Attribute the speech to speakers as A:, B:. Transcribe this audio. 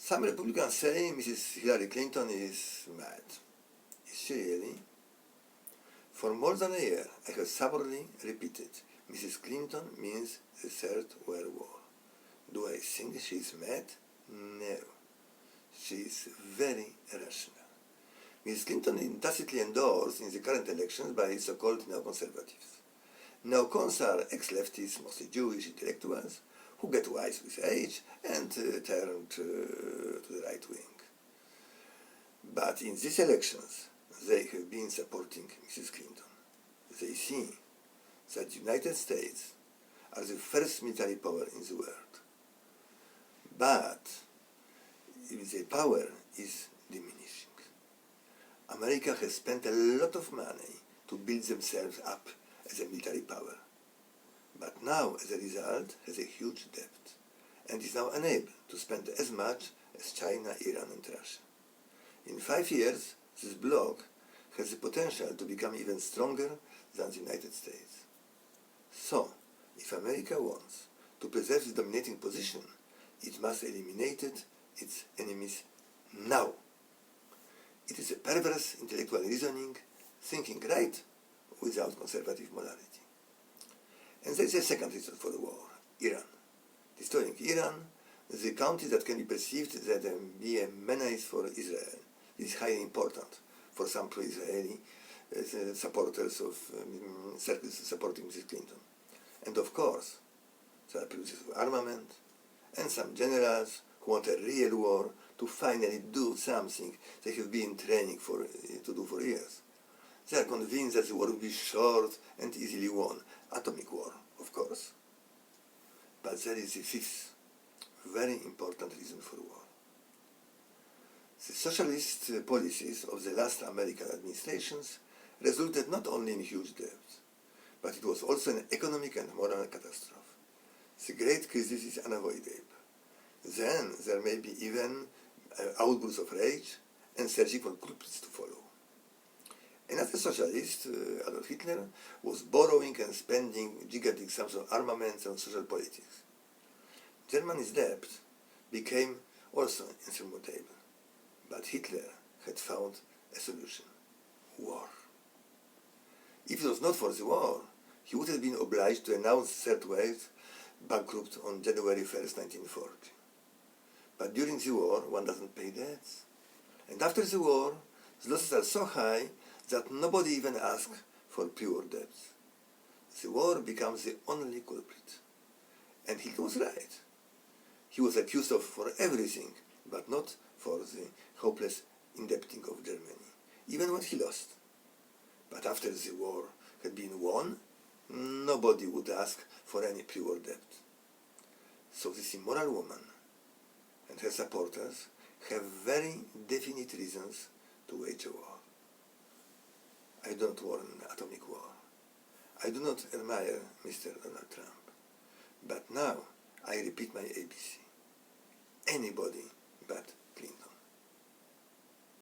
A: Some Republicans say Mrs. Hillary Clinton is mad. Is she really? For more than a year, I have stubbornly repeated, Mrs. Clinton means the Third World War. Do I think she is mad? No. She is very rational. Mrs. Clinton is tacitly endorsed in the current elections by so-called neoconservatives. Neocons are ex-leftists, mostly Jewish intellectuals, who get wise with age and turn to the right wing. But in these elections, they have been supporting Mrs. Clinton. They see that the United States are the first military power in the world. But their power is diminishing. America has spent a lot of money to build themselves up as a military power. But now, as a result, has a huge debt and is now unable to spend as much as China, Iran and Russia. In 5 years, this bloc has the potential to become even stronger than the United States. So, if America wants to preserve its dominating position, it must eliminate its enemies now. It is a perverse intellectual reasoning, thinking right without conservative morality. And there is a second reason for the war, Iran. Destroying Iran, the country that can be perceived as be a menace for Israel, is highly important for some pro-Israeli supporters of circles supporting Mrs. Clinton. And of course, there are producers of armament and some generals who want a real war to finally do something they have been training to do for years. They are convinced that the war will be short and easily won. Atomic war, of course. But there is a fifth, very important reason for war. The socialist policies of the last American administrations resulted not only in huge debt, but it was also an economic and moral catastrophe. The great crisis is unavoidable. Then there may be even outbursts of rage and searching for culprits to follow. Another socialist, Adolf Hitler, was borrowing and spending gigantic sums of armaments and social politics. Germany's debt became also insurmountable, but Hitler had found a solution: war. If it was not for the war, he would have been obliged to announce Third Wave bankrupt on January 1st, 1940. But during the war, one doesn't pay debts. And after the war, the losses are so high that nobody even asks for pre-war debts. The war becomes the only culprit. And Hitler was right. He was accused for everything, but not for the hopeless indebting of Germany, even when he lost. But after the war had been won, nobody would ask for any pre-war debt. So this immoral woman and her supporters have very definite reasons to wage a war. I don't warn atomic war. I do not admire Mr. Donald Trump. But now I repeat my ABC. Anybody but Clinton.